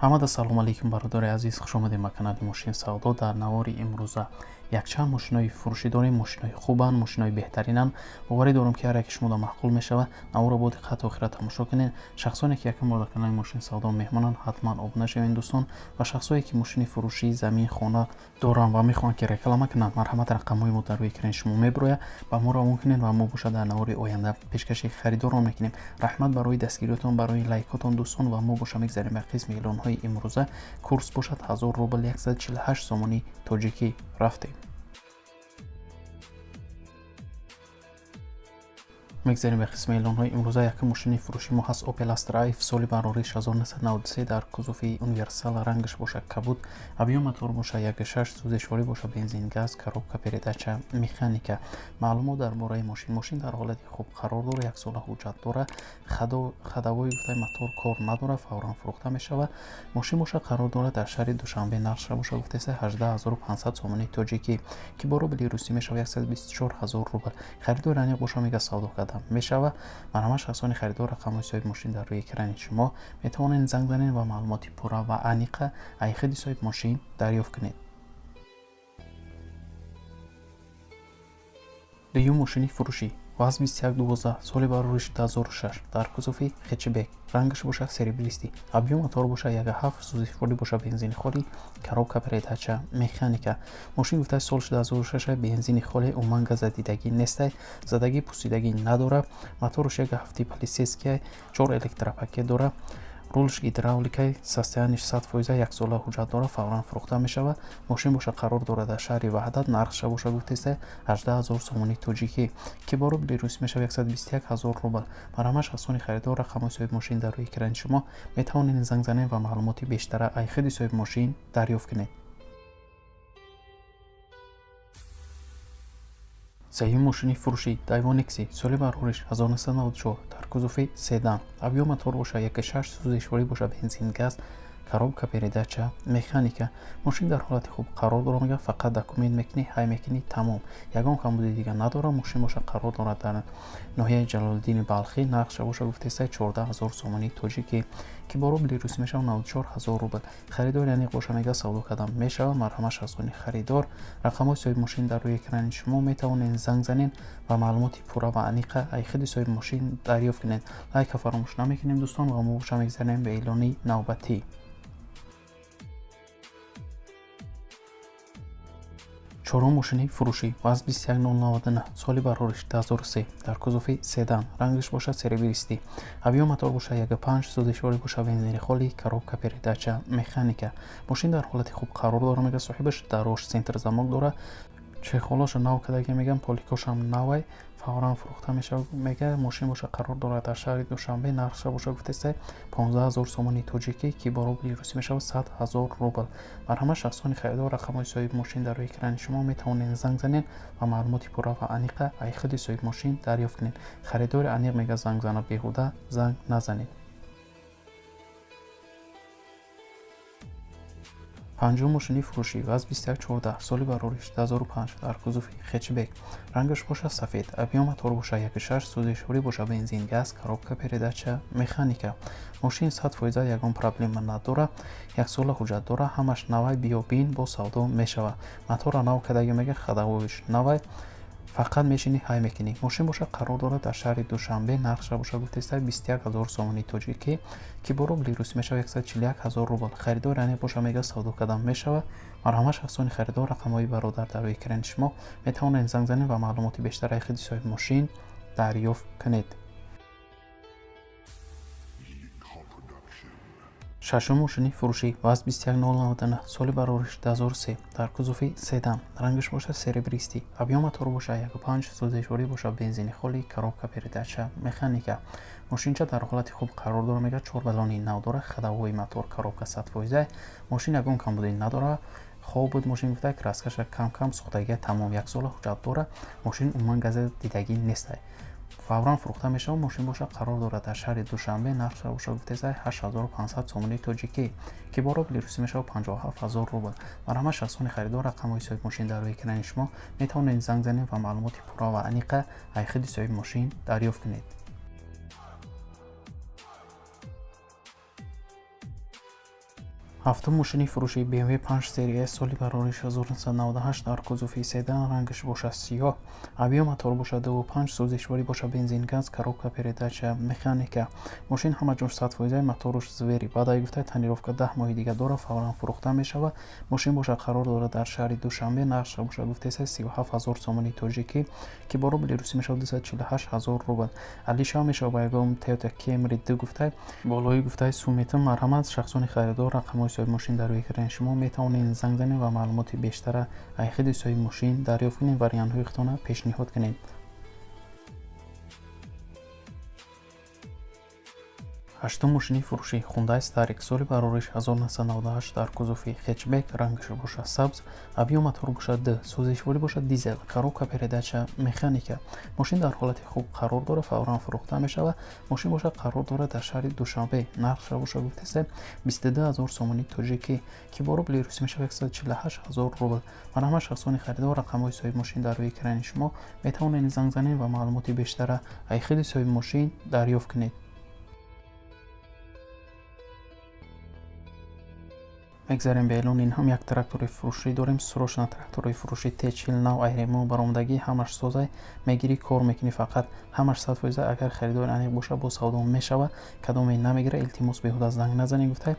ҳамада салом алейкум бародари азиз, хушомадед ба канали Мошин Савдо. Дар навори имрӯза якчанд мошинои фурӯшӣ дорем. Мошинои хубанд, мошинои беҳтаринанд. боварӣ дорам ки ҳар яке шумода маъқул мешава. Наворо бо диққат охира тамошо кунед. Шахсоне ки якум бор дар канали Мошин Савдо меҳмонанд, ҳатман обуна шавед дӯстон. ва шахсое ки мошини фурӯшӣ, замин, хона доранд ва мехоҳанд ки реклама кунанд, марҳамат рақамҳои мо дар рӯи экрани шумо мебирояд. ба мо равон кунед ва мо бошад дар навори оянда пешкаши харидорон мекунем. раҳмат барои дастгириётон, барои лайкотон дӯстон. ва мо бошад мегзарем ба қисми эълонҳои имрӯза. курс бошад 1000 рубл 148 сомони тоҷикӣ. рафтем. мегзарем ба қисми эълонҳои имрӯза. якум мошини фурӯши мо ҳаст Opel Astra F, соли барориш 1993, дар кузуфи универсал, рангаш бошад кабуд, объем мотор бошад 1.6, сӯзишворӣ бошад бензин, газ, коробка передача механика. маълумот дар бораи мошин дар ҳолати хуб қарор дорад, 1 сола ҳуҷҷат дорад, хадавои гуфтаи мотор кор надорад, фавран фурӯхта мешавад. мошин бошад қарор дорад дар шаҳри Душанбе, нақша бошад гуфтаиста 18500 сомони тоҷикӣ, ки бо рубли русӣ мешавад 124000 рубл. харидори аниқ бошад мега савдо кардан мешава. марҳамат шахсони харидор рақамҳои соҳиби мошин дар рӯи экрани шумо. метавонед занг занед ва маълумоти пурра ва аниқа айхиди соҳиби мошин дарёфт кунед. дуюм мошини фурӯшӣ ВАЗ 2112, соли барориш 2006, дар кузуфи хетчбек, рангаш бошад серебристӣ, объем мотор бошад 1.7, сӯзишворӣ бошад бензини холӣ, коробка передача механика. мошин гуфтаи солш 2006, бензини холӣ, умуман газа дидагӣ нестай, задагӣ пусидагӣ надорад. моторш 1.7 полисейския, 4 электропакет дорад. рулш гидравликаи, состояниш 100%, 1 сола ҳуҷҷат дорад, фавран фурӯхта мешавад. мошин бошад қарор дорад дар шаҳри ваҳдат, нархша бошад гуфтаиста 18000 сомони тоҷикӣ, ки бо рубли русӣ мешавад 121000 рубл. марҳамат шахсони харидор рақамҳои соҳиби мошин дар рӯи экрани шумо. метавонед занг занед ва маълумоти бештара айхиди соҳиби мошин дарёфт кунед. сеюм мошини фурӯшӣ Daiwo-Nexi, соли барориш 1994, дар кузуфи седан, объем мотор бошад 1.6, сӯзишворӣ бошад бензин, газ, коробка передача механика. мошин дар ҳолати хуб қарор дорад, мегӯяд фақат документ мекунӣ, ҳай мекунӣ, тамом. ягон камбуди дига надорад. мошин бошад қарор дорад дар ноҳияи ҷалолиддини балхӣ, нақша бошад гуфтаиста 14000 сомони тоҷикӣ, ки бо рубли русӣ мешавад 94000 рубл. харидори аниқ бошад мега савдо кардан мешавад. марҳамат шахсони харидор рақамҳои соҳиби мошин дар рӯи экрани шумо. метавонед занг занед ва маълумоти пурра ва аниқа айхиди соҳиби мошин дарёфт кунед. лайка фаромӯш намекунем дӯстон ва мо бошад мегзарем ба эълони навбатӣ. чорум мошини фурӯшӣ ВАЗ 21099, соли барориш 2003, дар кузуфи седан, рангаш бошад серебристӣ, объем мотор бошад 1.5, сӯзишворӣ бошад бензини холӣ, коробка передача механика. мошин дар ҳолати хуб қарор дорад, мега соҳибаш дарош центр замок дорад, чехолаша нав кардагӣ мегӯям, поликошам навай, фавран фурӯхта мешавад. мега мошин бошад қарор дорад дар шаҳри Душанбе, нархша бошад гуфтаиста 15000 сомони тоҷикӣ, ки бо рубли русӣ мешавад 100000 рубл. марҳамат шахсони харидор рақамҳои соҳиби мошин дар рӯи экрани шумо. метавонед занг занед ва маълумоти пурра ва аниқа айхиди соҳиби мошин дарёфт кунед. харидори аниқ мега занг занад беҳуда занг назанед. панҷум мошини фурӯшӣ ВАЗ 2114, соли барориш 2005, дар кузуфи хетчбек, рангаш бошад сафед, объем мотор бошад 1.6, сӯзишворӣ бошад бензин, газ, коробка передача механика. мошин 100%, ягон проблема надорад, 1 сола ҳуҷҷат дорад, ҳамаш навай биёбин бо савдо мешавад. мотора нав кардагӣ мега хадавоиш навай, фақат мешинӣ, ҳай мекунӣ. мошин бошад қарор дорад дар шаҳри Душанбе, нақша бошад гуфтаиста 21000 сомони тоҷикӣ, ки бо рубли русӣ мешавад 141000 рубл. харидори аниқ бошад мега савдо кардан мешавад. марҳамат шахсони харидор рақамҳои бародар дар рӯи экрани шумо. метавонед занг занед ва маълумоти бештар айхиди соҳиби мошин дарёфт кунед. шашум мошини фурӯшӣ ВАЗ 21099, соли барориш 2003, дар кузуфи седан, рангаш бошад серебристӣ, объем мотор бошад 1.5, сӯзишворӣ бошад бензини холӣ, коробка передача механика. мошинча дар ҳолати хуб қарор дорад, мега 4 балони нав дорад, хадавои мотор, коробка 100%. мошин ягон камбуди надорад. хоб буд мошин гуфта краскаша кам сохтагига тамом, 1 сола ҳуҷҷат дорад. мошин умуман газа дидагӣ нестай, фавран фурӯхта мешавад. мошин бошад қарор дорад дар шаҳри Душанбе, нақша бошад гуфтаиста 8500 сомони тоҷикӣ, ки бо рубли русӣ мешавад 57000 рубл. марҳамат шахсони харидор рақамҳои соҳиби мошин дар рӯи экрани шумо. метавонед занг занед ва маълумоти пурра ва аниқа айхиди соҳиби мошин дарёфт кунед. ҳафтум мошини фурӯшии BMW 5 серия соли барориш 1998 дар кузуфи седан, рангаш бошад сиёҳ, авио мотор бошад 2.5, сӯзишворӣ бошад бензин газ, коробка передача механика. Мошин ҳама ҷош 100% моторуш звери. Баъдаи гуфта танировка 10 моҳи дига дора, фавран фурӯхта мешавад. Мошин бошад қарор дорад дар шаҳри Душанбе, нақша бошад гуфтаеса 37000 сомони тоҷикӣ ки бо рубли русӣ мешавад 248000 рубл. Алиша мешавад ба ягон Toyota Camry 2 гуфтай болои гуфтай суммитон марҳамат шахсони харидор рақамҳои соҳиби мошин дар рӯи экрани шумо метавонед занг занед ва маълумоти бештара аз худи соҳиби мошин дарёфт кунед, вариантҳои худтона пешниҳод кунед. ҳаштум мошини фурӯшӣ Hyundai Starik соли барориш 1998 дар кузуфи хэтчбек, рангаш бошад сабз, авио мотор бошад D, сӯзишворӣ бошад дизел, коробка передача механика. Мошин дар ҳолати хуб қарор дорад, фавран фурӯхта мешавад. Мошин бошад қарор дорад дар шаҳри Душанбе, нархша бошад гуфтаеса 22000 сомони тоҷикӣ ки бо рубли русӣ мешавад 148000 рубл. Марҳамат шахсони харидор рақамҳои соҳиби мошин дар рӯи экрани шумо метавонед занг занед ва маълумоти бештара аз худи соҳиби мошин дарёфт кунед. мегзарем ба эълони ин ҳам як трактори фурӯшӣ дорем. срочна трактори фурӯшӣ T40 нав айремо баромадагӣ, ҳамаш созай, мегирӣ кор мекунӣ, фақат ҳамаш 100%. агар харидори аниқ бошад бо савдо мешавад, кадоме намегира, илтимос беҳуда занг назанед гуфтай.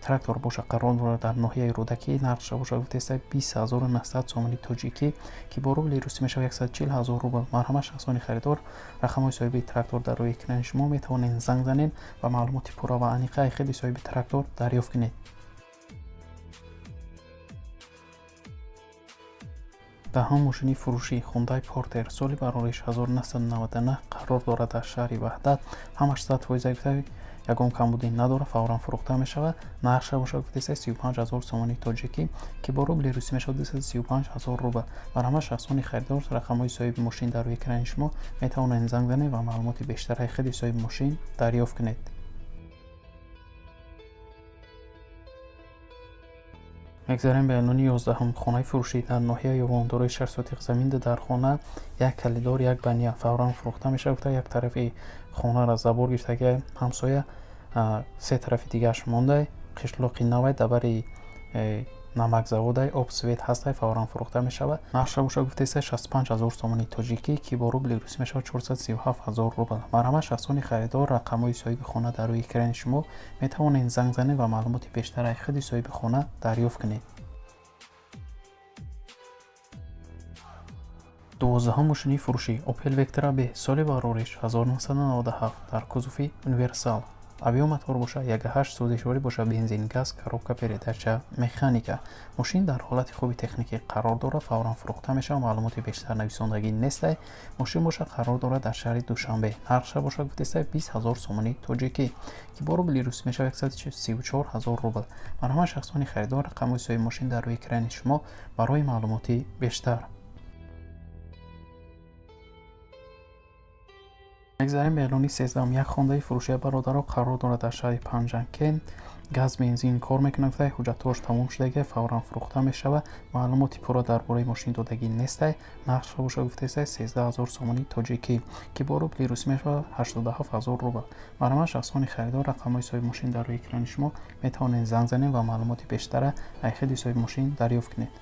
Трактор бошад қарор дорад дар ноҳияи Рӯдакӣ, нақша бошад гуфтаеса 20900 сомони тоҷикӣ ки бо рубли русӣ мешавад 140000 рубл. марҳамат шахсони харидор рақамҳои соҳиби трактор дар рӯи экрани шумо метавонед занг занед ва маълумоти пурра ва аниқа аз худи соҳиби трактор дарёфт кунед. даҳум мошини фурӯшӣ Hyundai Porter соли барориш 1999 қарор дорад дар шаҳри Ваҳдат, ҳамаш 100% гуфтай ягон камбудӣ надорад, фавран фурӯхта мешавад. нархша бошад гуфтаеса 35000 сомони тоҷикӣ ки бо рубли русӣ мешавад 235000 рубл. марҳамат шахсони харидор рақамҳои соҳиби мошин дар рӯи экрани шумо метавонед занг занед ва маълумоти бештар аз худи соҳиби мошин дарёфт кунед. мегзарем ба эълони 11-ум хонаи фурӯшӣ дар ноҳияи ёвондорои 6 сотиқ замин дар хона, як калидор, як баня, фавран фурӯхта мешавад. гуфта як тарафи хонара забор гирифтаги ҳамсоя, се тарафи дигааш мондай, қишлоқи навай, дабари намакзаводай, об свет ҳастай, фавран фурӯхта мешавад. нархша бошад гуфтаеса 65000 сомони тоҷикӣ ки бо рубли русӣ мешавад 437000 рубл. марҳамат шахсони харидор рақамҳои соҳиби хона дар рӯи экрани шумо метавонед занг занед ва маълумоти бештар аз худи соҳиби хона дарёфт кунед. 12-ум мошини фурӯшӣ Opel Vectra B соли барориш 1997 дар кузуфи универсал, авио мотор бошад 1.8, сӯзишворӣ бошад бензин газ, коробка передача механика. мошин дар ҳолати хуби техникӣ қарор дорад, фавран фурӯхта мешавад, маълумоти бештар нависондагӣ нестай. мошин бошад қарор дорад дар шаҳри Душанбе, нархша бошад гуфтаеса 20000 сомони тоҷикӣ ки бо рубли русӣ мешавад 134000 рубл. марҳамат шахсони харидор рақамҳои соҳиби мошин дар рӯи экрани шумо барои маълумоти бештар. мегзарем ба эълони 13-ум як хондаи фурӯшии бародаро қарор дорад дар шаҳри Панҷанкен, газ бензин кор мекунад, гуфтай ҳуҷҷатҳош тамом шудагӣ, фавран фурӯхта мешавад, маълумоти пурра дар бораи мошин додагӣ нестай. нархша бошад гуфтаеса 13000 сомони тоҷикӣ ки бо рубли русӣ мешавад 87000 рубл. марҳамат шахсони харидор рақамҳои соҳиби мошин дар рӯи экрани шумо метавонед занг занед ва маълумоти бештара аз худи соҳиби мошин дарёфт кунед.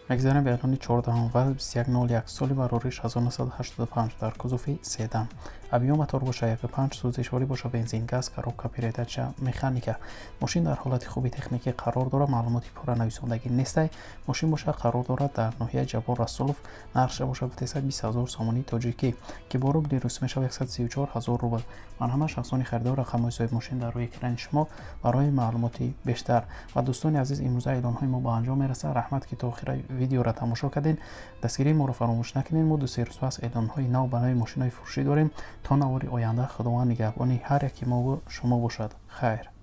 мегзарем ба эълони 14-ум ВАЗ 2101 соли барориш 1985 дар кузуфи седан, авио мотор бошад 1.5, сӯзишворӣ бошад бензин газ, коробка передача механика. мошин дар ҳолати хуби техникӣ қарор дорад, маълумоти пурра нависондагӣ нестай. мошин бошад қарор дорад дар ноҳияи Ҷабор Расулов, нархша бошад гуфтаеса 20000 сомони тоҷикӣ ки бо рубли русӣ мешавад 134000 рубл. марҳамат шахсони харидор рақамҳои соҳиби мошин дар рӯи экрани шумо барои маълумоти бештар. ва дӯстони азиз, имрӯза эълонҳои мо ба анҷом мерасад. раҳмат ки то охираи видеоро тамошо кардед. дастгирии моро фаромӯш накунед. мо ду се рӯзпас эълонҳои нав ба нави мошинҳои фурӯшӣ дорем. то навори оянда худованд нигаҳбони ҳар яки мо шумо бошад. хайр.